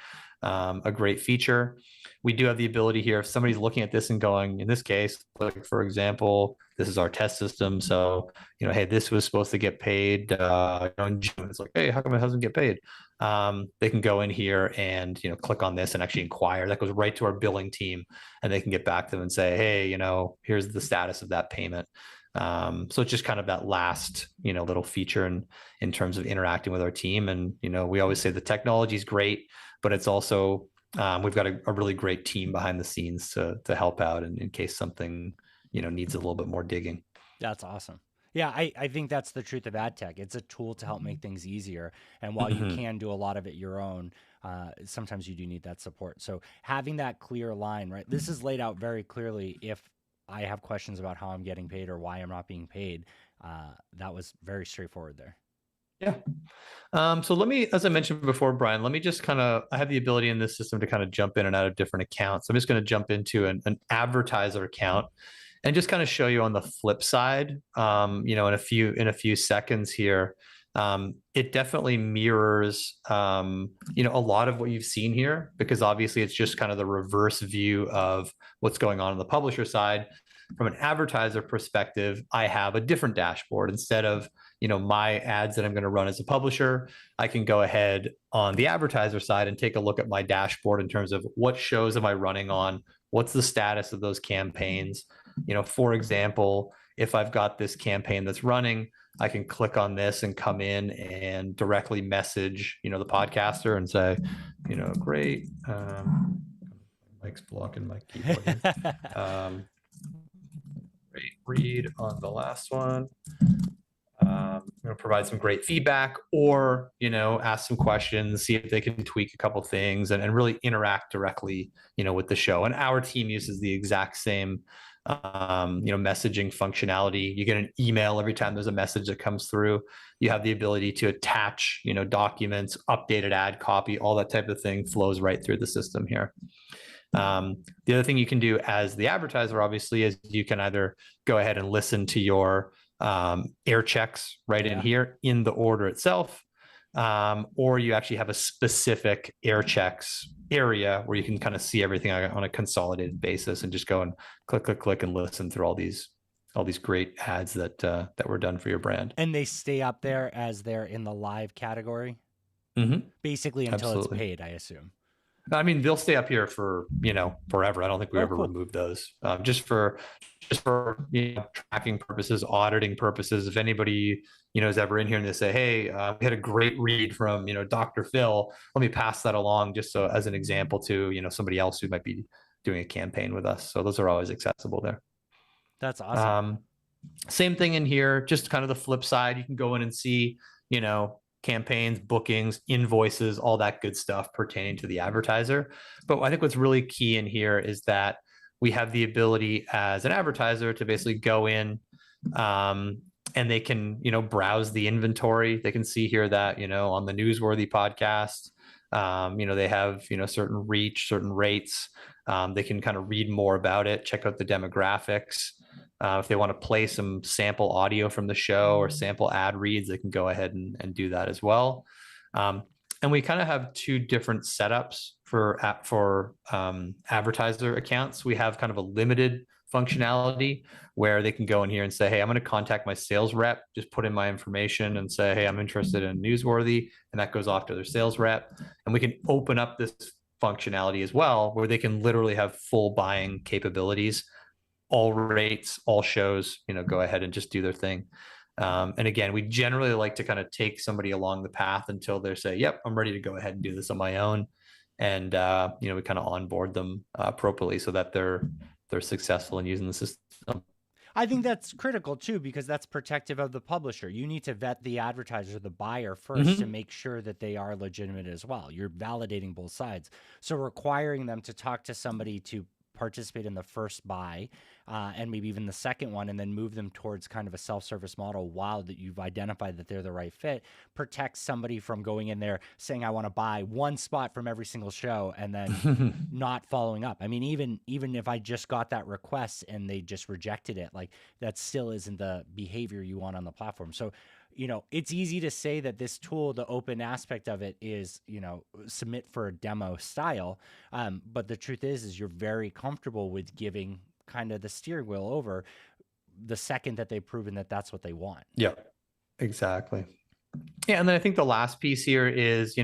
feature. We do have the ability here, if somebody's looking at this and going, in this case, like for example, this is our test system. So, hey, this was supposed to get paid in June. It's like, hey, how come it doesn't get paid? They can go in here and, click on this and actually inquire. That goes right to our billing team, and they can get back to them and say, hey, here's the status of that payment. So it's just kind of that last, little feature in terms of interacting with our team. And, we always say the technology is great, but it's also, we've got a really great team behind the scenes to help out in case something, needs a little bit more digging. That's awesome. Yeah, I think that's the truth of ad tech. It's a tool to help make things easier. And while you can do a lot of it your own, sometimes you do need that support. So having that clear line, right? This is laid out very clearly. If I have questions about how I'm getting paid or why I'm not being paid, that was very straightforward there. Yeah. So let me, as I mentioned before, Brian, let me just I have the ability in this system to kind of jump in and out of different accounts. I'm just going to jump into an advertiser account and just kind of show you on the flip side, in a few seconds here. It definitely mirrors, a lot of what you've seen here, because obviously it's just kind of the reverse view of what's going on the publisher side. From an advertiser perspective, I have a different dashboard. Instead of, my ads that I'm going to run as a publisher, I can go ahead on the advertiser side and take a look at my dashboard in terms of what shows am I running on, what's the status of those campaigns. For example, if I've got this campaign that's running, I can click on this and come in and directly message, the podcaster and say, great. Mike's blocking my keyboard. Great read on the last one. Provide some great feedback, or ask some questions, see if they can tweak a couple things, and really interact directly with the show. And our team uses the exact same messaging functionality. You get an email every time there's a message that comes through. You have the ability to attach documents, updated ad copy, all that type of thing flows right through the system here. The other thing you can do as the advertiser, obviously, is you can either go ahead and listen to your air checks right in here in the order itself, or you actually have a specific air checks area where you can kind of see everything on a consolidated basis and just go and click and listen through all these great ads that were done for your brand. And they stay up there as they're in the live category, basically until it's paid, I assume. I mean, they'll stay up here for, forever. I don't think we ever removed those, just for tracking purposes, auditing purposes. If anybody, is ever in here and they say, hey, we had a great read from, Dr. Phil, let me pass that along just so as an example to, somebody else who might be doing a campaign with us. So those are always accessible there. That's awesome. Same thing in here, just kind of the flip side. You can go in and see, campaigns, bookings, invoices, all that good stuff pertaining to the advertiser. But I think what's really key in here is that we have the ability as an advertiser to basically go in and they can, browse the inventory. They can see here that, on the Newsworthy podcast, They have, certain reach, certain rates. They can kind of read more about it, check out the demographics. If they want to play some sample audio from the show or sample ad reads, they can go ahead and do that as well. And we kind of have two different setups for advertiser accounts. We have kind of a limited functionality where they can go in here and say, hey, I'm going to contact my sales rep, just put in my information and say, hey, I'm interested in newsworthy. And that goes off to their sales rep. And we can open up this functionality as well, where they can literally have full buying capabilities, all rates, all shows, go ahead and just do their thing. And again, we generally like to kind of take somebody along the path until they say, yep, I'm ready to go ahead and do this on my own. And, we kind of onboard them appropriately so that they're successful in using the system. I think that's critical too, because that's protective of the publisher. You need to vet the advertiser, the buyer first, to make sure that they are legitimate as well. You're validating both sides. So requiring them to talk to somebody to participate in the first buy and maybe even the second one, and then move them towards kind of a self-service model while that you've identified that they're the right fit, protects somebody from going in there saying, I want to buy one spot from every single show and then not following up. I mean, even if I just got that request and they just rejected it, like that still isn't the behavior you want on the platform. So it's easy to say that this tool, the open aspect of it is, submit for a demo style. But the truth is you're very comfortable with giving kind of the steering wheel over the second that they've proven that that's what they want. Yeah, exactly. Yeah. And then I think the last piece here is,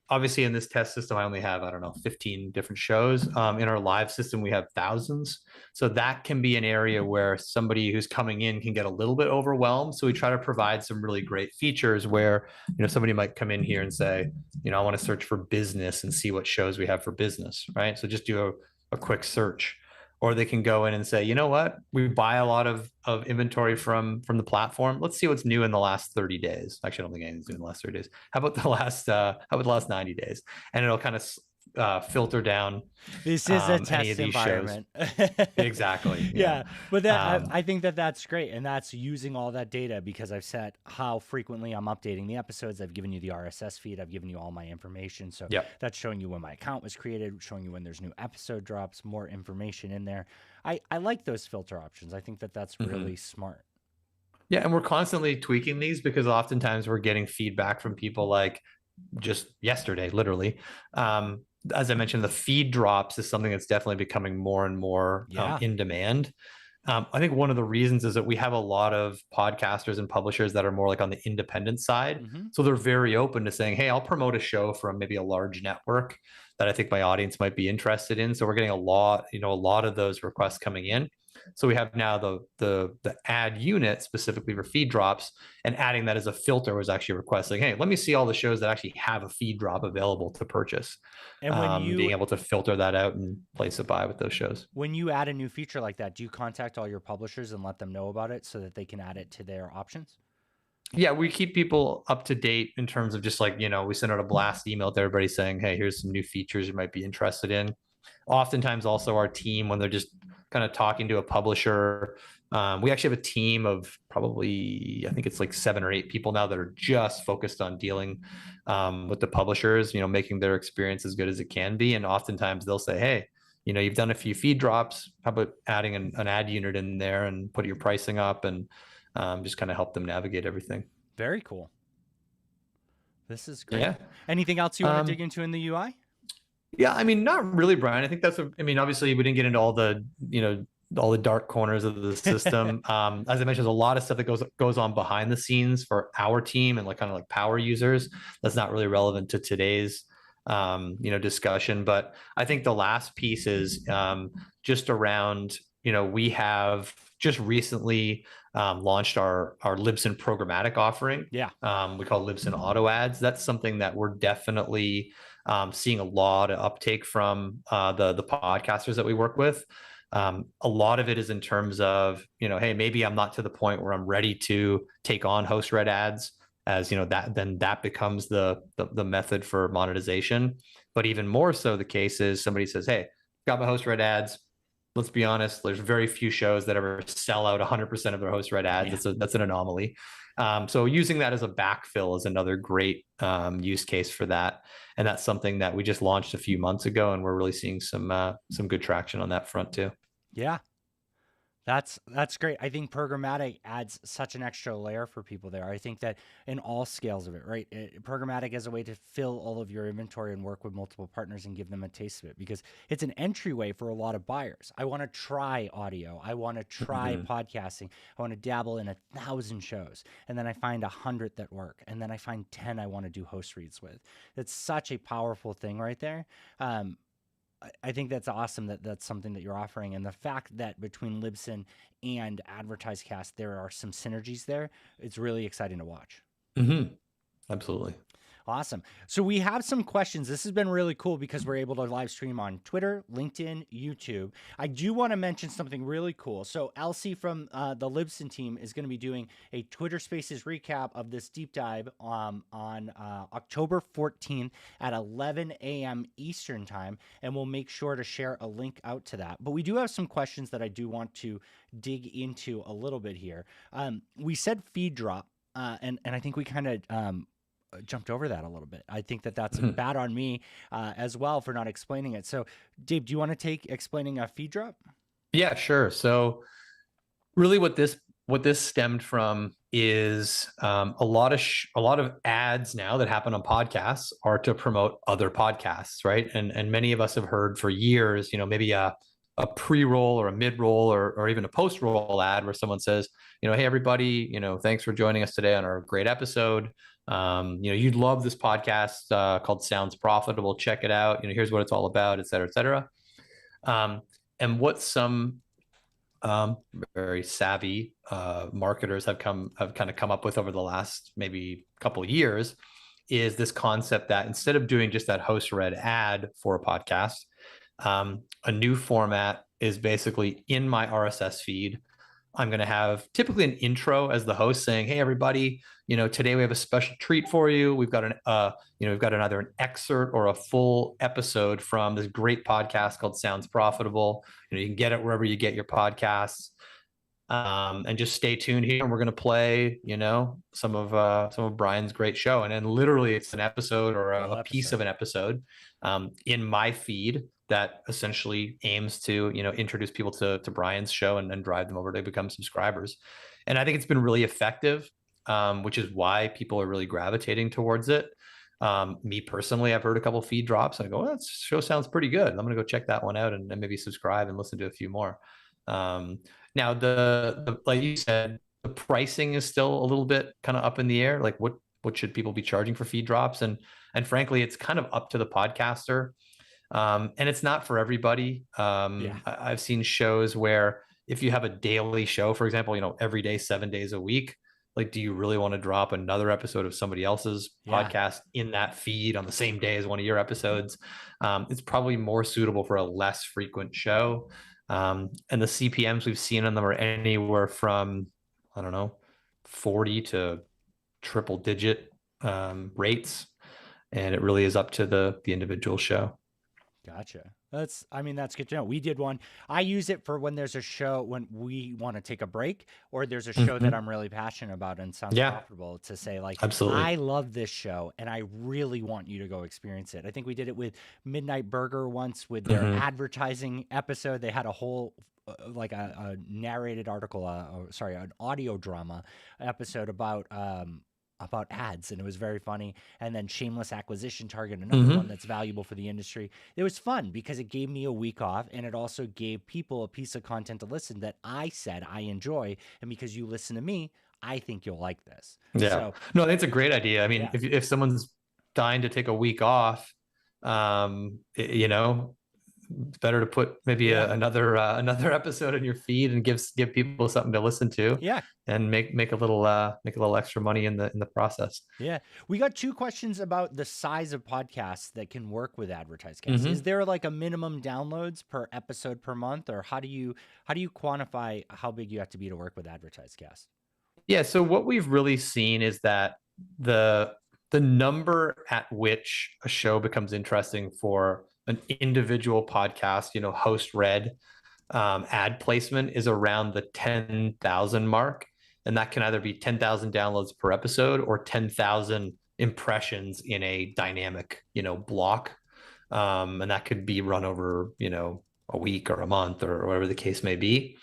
obviously in this test system, I only have, 15 different shows. In our live system, we have thousands. So that can be an area where somebody who's coming in can get a little bit overwhelmed. So we try to provide some really great features where, somebody might come in here and say, I want to search for business and see what shows we have for business, right? So just do a quick search. Or they can go in and say, you know what, we buy a lot of inventory from the platform. Let's see what's new in the last 30 days. Actually, I don't think anything's new in the last 30 days. How about the last 90 days? And it'll kind of filter down. This is a test environment. Exactly. Yeah. But that I think that's great. And that's using all that data, because I've set how frequently I'm updating the episodes. I've given you the RSS feed. I've given you all my information. So that's showing you when my account was created, showing you when there's new episode drops, more information in there. I like those filter options. I think that's really smart. Yeah. And we're constantly tweaking these, because oftentimes we're getting feedback from people like just yesterday, literally. As I mentioned, the feed drops is something that's definitely becoming more and more in demand. I think one of the reasons is that we have a lot of podcasters and publishers that are more like on the independent side. So they're very open to saying, hey, I'll promote a show from maybe a large network that I think my audience might be interested in. So we're getting a lot of those requests coming in. So we have now the ad unit specifically for feed drops, and adding that as a filter was actually requesting, hey, let me see all the shows that actually have a feed drop available to purchase. And when being able to filter that out and place a buy with those shows. When you add a new feature like that, do you contact all your publishers and let them know about it so that they can add it to their options? Yeah, we keep people up to date in terms of just like, we send out a blast email to everybody saying, hey, here's some new features you might be interested in. Oftentimes also our team, when they're just kind of talking to a publisher, we actually have a team of probably, I think it's like 7 or 8 people now that are just focused on dealing with the publishers, making their experience as good as it can be. And oftentimes they'll say, hey, you've done a few feed drops. How about adding an ad unit in there and put your pricing up, and just kind of help them navigate everything. Very cool. This is great. Yeah. Anything else you want to dig into in the UI? Yeah, I mean, not really, Brian. I think obviously we didn't get into all the, all the dark corners of the system. As I mentioned, there's a lot of stuff that goes on behind the scenes for our team and like kind of like power users. That's not really relevant to today's, discussion. But I think the last piece is just around, we have just recently launched our Libsyn programmatic offering. Yeah. We call Libsyn auto ads. That's something that we're definitely seeing a lot of uptake from the podcasters that we work with. A lot of it is in terms of, hey, maybe I'm not to the point where I'm ready to take on host read ads, as that becomes the method for monetization. But even more so the case is somebody says, hey, got my host read ads, let's be honest, there's very few shows that ever sell out 100% of their host read ads. Yeah. That's an anomaly. So using that as a backfill is another great use case for that. And that's something that we just launched a few months ago, and we're really seeing some good traction on that front too. Yeah. That's great. I think programmatic adds such an extra layer for people there. I think that in all scales of it, right? Programmatic is a way to fill all of your inventory and work with multiple partners and give them a taste of it, because it's an entryway for a lot of buyers. I want to try audio. I want to try podcasting. I want to dabble in 1,000 shows, and then I find 100 that work, and then I find 10 I want to do host reads with. It's such a powerful thing right there. I think that's awesome that that's something that you're offering. And the fact that between Libsyn and AdvertiseCast, there are some synergies there, it's really exciting to watch. Absolutely. Awesome. So we have some questions. This has been really cool because we're able to live stream on Twitter, LinkedIn, YouTube. I do want to mention something really cool. So Elsie from the Libsyn team is going to be doing a Twitter Spaces recap of this deep dive on October 14th at 11 a.m. Eastern time, and we'll make sure to share a link out to that. But we do have some questions that I do want to dig into a little bit here. We said feed drop, and I think we kind of jumped over that a little bit. I think that that's bad on me as well for not explaining it. So Dave, do you want to take explaining a feed drop? Yeah, sure. So really what this stemmed from is a lot of ads now that happen on podcasts are to promote other podcasts, right? And many of us have heard for years, maybe a pre-roll or a mid-roll or even a post-roll ad where someone says, hey, everybody, thanks for joining us today on our great episode. You'd love this podcast called Sounds Profitable. Check it out. Here's what it's all about, et cetera, et cetera. And what some very savvy marketers have kind of come up with over the last maybe couple of years is this concept that instead of doing just that host read ad for a podcast, a new format is basically in my RSS feed. I'm going to have typically an intro as the host saying, hey, everybody, today we have a special treat for you. We've got either an excerpt or a full episode from this great podcast called Sounds Profitable. You can get it wherever you get your podcasts. And just stay tuned here. And we're going to play, some of Brian's great show. And then literally it's an episode or a piece of an episode in my feed that essentially aims to, introduce people to Brian's show and drive them over to become subscribers. And I think it's been really effective, which is why people are really gravitating towards it. Me personally, I've heard a couple of feed drops and I go, well, that show sounds pretty good. I'm going to go check that one out and maybe subscribe and listen to a few more. Now the like you said, the pricing is still a little bit kind of up in the air. Like what should people be charging for feed drops? And frankly, it's kind of up to the podcaster. And it's not for everybody. I've seen shows where if you have a daily show, for example, every day, 7 days a week, like, do you really want to drop another episode of somebody else's podcast in that feed on the same day as one of your episodes? It's probably more suitable for a less frequent show. And the CPMs we've seen on them are anywhere from, 40 to triple digit rates. And it really is up to the individual show. Gotcha. That's good to know. We did one. I use it for when there's a show, when we want to take a break, or there's a show that I'm really passionate about and sounds profitable, to say like, absolutely, I love this show and I really want you to go experience it. I think we did it with Midnight Burger once with their advertising episode. They had a whole like a narrated article, an audio drama episode about ads, and it was very funny. And then Shameless Acquisition Target, another one that's valuable for the industry. It was fun because it gave me a week off, and it also gave people a piece of content to listen that I said I enjoy, and because you listen to me, I think you'll like this. No, that's a great idea. I mean, if someone's dying to take a week off, it's better to put maybe another episode in your feed and give people something to listen to. And make a little extra money in the process. We got 2 questions about the size of podcasts that can work with AdvertiseCast. Is there like a minimum downloads per episode per month, or how do you quantify how big you have to be to work with AdvertiseCast? So what we've really seen is that the number at which a show becomes interesting for an individual podcast, host read, ad placement is around the 10,000 mark. And that can either be 10,000 downloads per episode or 10,000 impressions in a dynamic, block. And that could be run over, a week or a month or whatever the case may be.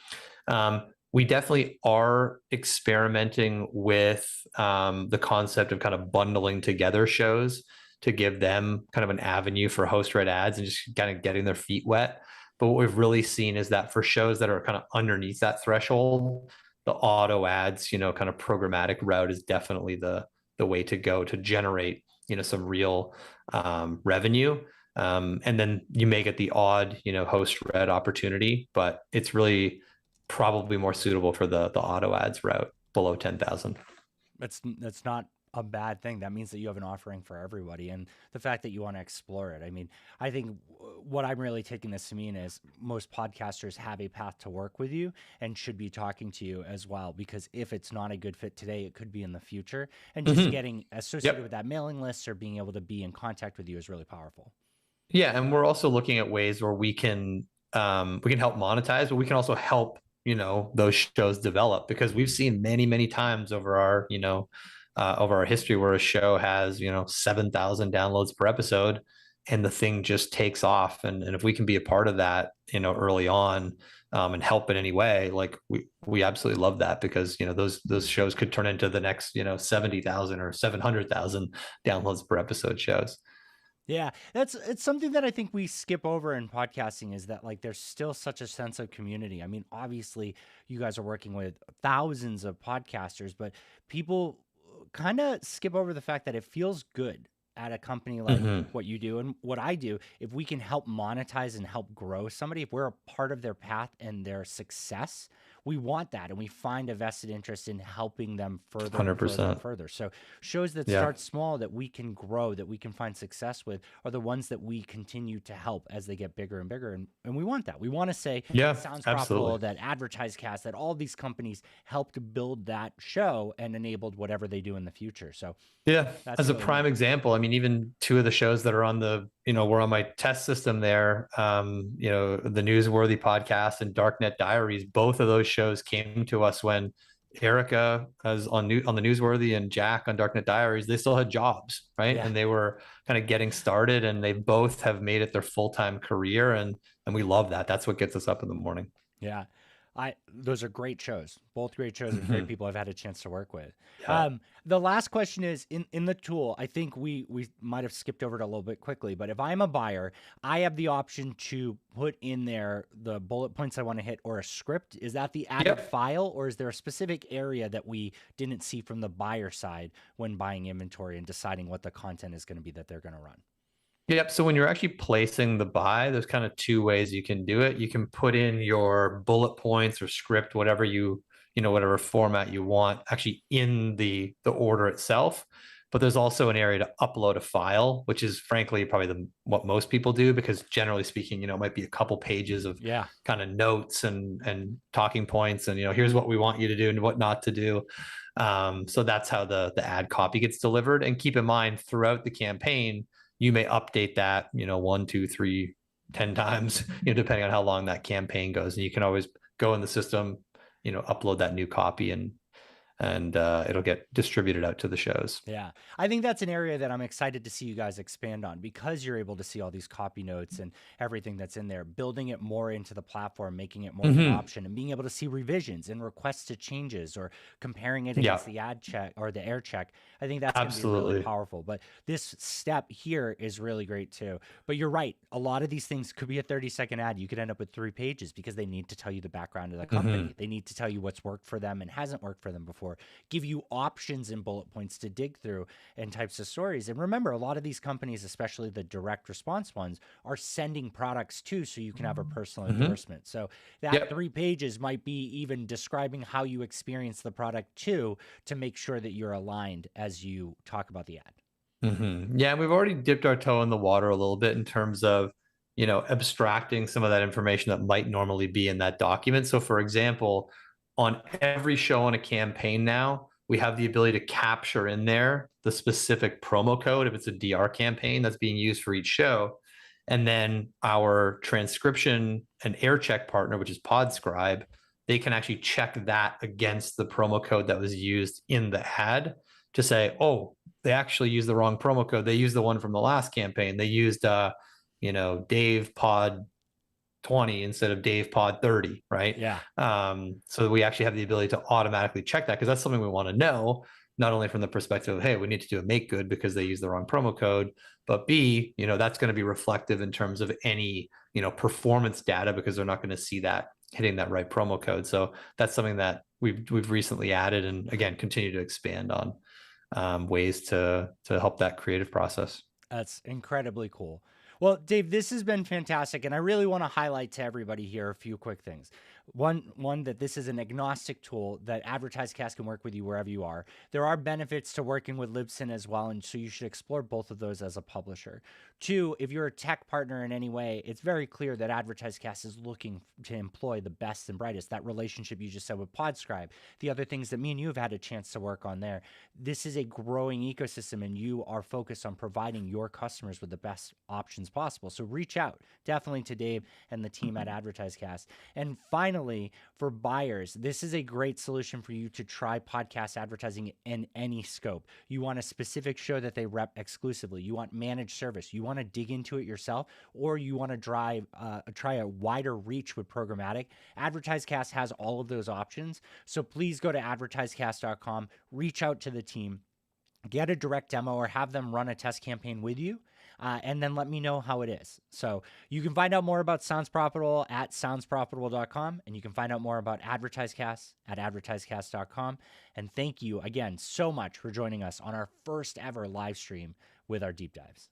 We definitely are experimenting with the concept of kind of bundling together shows to give them kind of an avenue for host-read ads and just kind of getting their feet wet. But what we've really seen is that for shows that are kind of underneath that threshold, the auto ads, kind of programmatic route is definitely the way to go to generate, some real revenue. And then you may get the odd, host-read opportunity, but it's really probably more suitable for the auto ads route below 10,000. That's not a bad thing. That means that you have an offering for everybody, and the fact that you want to explore it. I mean, I think what I'm really taking this to mean is most podcasters have a path to work with you and should be talking to you as well, because if it's not a good fit today, it could be in the future. And just getting associated with that mailing list or being able to be in contact with you is really powerful. Yeah, and we're also looking at ways where we can help monetize, but we can also help those shows develop, because we've seen many times over our over our history where a show has 7,000 downloads per episode and the thing just takes off, and if we can be a part of that early on and help in any way, like we absolutely love that, because those shows could turn into the next 70,000 or 700,000 downloads per episode shows. Yeah, it's something that I think we skip over in podcasting, is that like there's still such a sense of community. I mean, obviously you guys are working with thousands of podcasters, but people kind of skip over the fact that it feels good at a company like what you do and what I do. If we can help monetize and help grow somebody, if we're a part of their path and their success, we want that, and we find a vested interest in helping them further and 100%. further and further. So shows that start small, that we can grow, that we can find success with, are the ones that we continue to help as they get bigger and bigger. And we want that. We want to say, Yeah, it sounds absolutely. profitable, that AdvertiseCast, that all these companies helped build that show and enabled whatever they do in the future. So Yeah, as a really prime example, I mean, even two of the shows that are on the, we're on my test system there, the Newsworthy podcast and Darknet Diaries, both of those shows came to us when Erica was on the Newsworthy and Jack on Darknet Diaries, they still had jobs, right? Yeah. And they were kind of getting started, and they both have made it their full-time career. And we love that. That's what gets us up in the morning. Yeah. Those are great shows. Both great shows with great people I've had a chance to work with. Yeah. The last question is, in the tool, I think we might have skipped over it a little bit quickly, but if I'm a buyer, I have the option to put in there the bullet points I want to hit or a script. Is that the added file, or is there a specific area that we didn't see from the buyer side when buying inventory and deciding what the content is going to be that they're going to run? Yep. So when you're actually placing the buy, there's kind of two ways you can do it. You can put in your bullet points or script, whatever whatever format you want, actually in the order itself. But there's also an area to upload a file, which is frankly probably what most people do, because generally speaking, it might be a couple pages of kind of notes and talking points, and here's what we want you to do and what not to do. So that's how the ad copy gets delivered. And keep in mind, throughout the campaign, you may update that, 1, 2, 3, 10 times, depending on how long that campaign goes. And you can always go in the system, upload that new copy, and it'll get distributed out to the shows. Yeah, I think that's an area that I'm excited to see you guys expand on, because you're able to see all these copy notes and everything that's in there, building it more into the platform, making it more of an option, and being able to see revisions and requests to changes, or comparing it against the ad check or the air check. I think that's going to be really powerful. But this step here is really great too. But you're right. A lot of these things could be a 30-second ad. You could end up with 3 pages, because they need to tell you the background of the company. They need to tell you what's worked for them and hasn't worked for them before, give you options and bullet points to dig through and types of stories. And remember, a lot of these companies, especially the direct response ones, are sending products too, so you can have a personal endorsement. So that 3 pages might be even describing how you experience the product too, to make sure that you're aligned as you talk about the ad. Yeah, we've already dipped our toe in the water a little bit in terms of, abstracting some of that information that might normally be in that document. So for example, on every show on a campaign now, we have the ability to capture in there the specific promo code if it's a DR campaign that's being used for each show. And then our transcription and air check partner, which is PodScribe, they can actually check that against the promo code that was used in the ad to say, oh, they actually used the wrong promo code. They used the one from the last campaign. They used, Dave Pod 20 instead of Dave Pod 30, right? Yeah. So we actually have the ability to automatically check that because that's something we want to know, not only from the perspective of, hey, we need to do a make good because they use the wrong promo code, but B, that's going to be reflective in terms of any, performance data because they're not going to see that hitting that right promo code. So that's something that we've recently added and again, continue to expand on ways to help that creative process. That's incredibly cool. Well, Dave, this has been fantastic, and I really want to highlight to everybody here a few quick things. One that this is an agnostic tool that AdvertiseCast can work with you wherever you are. There are benefits to working with Libsyn as well, and so you should explore both of those as a publisher. Two, if you're a tech partner in any way, it's very clear that AdvertiseCast is looking to employ the best and brightest. That relationship you just said with PodScribe, the other things that me and you have had a chance to work on there. This is a growing ecosystem, and you are focused on providing your customers with the best options possible. So reach out definitely to Dave and the team at AdvertiseCast. And finally, for buyers, this is a great solution for you to try podcast advertising in any scope. You want a specific show that they rep exclusively. You want managed service. You want to dig into it yourself, or you want to try a wider reach with programmatic. AdvertiseCast has all of those options. So please go to advertisecast.com, reach out to the team, get a direct demo or have them run a test campaign with you. And then let me know how it is. So you can find out more about Sounds Profitable at soundsprofitable.com, and you can find out more about AdvertiseCast at advertisecast.com. And thank you again so much for joining us on our first ever live stream with our deep dives.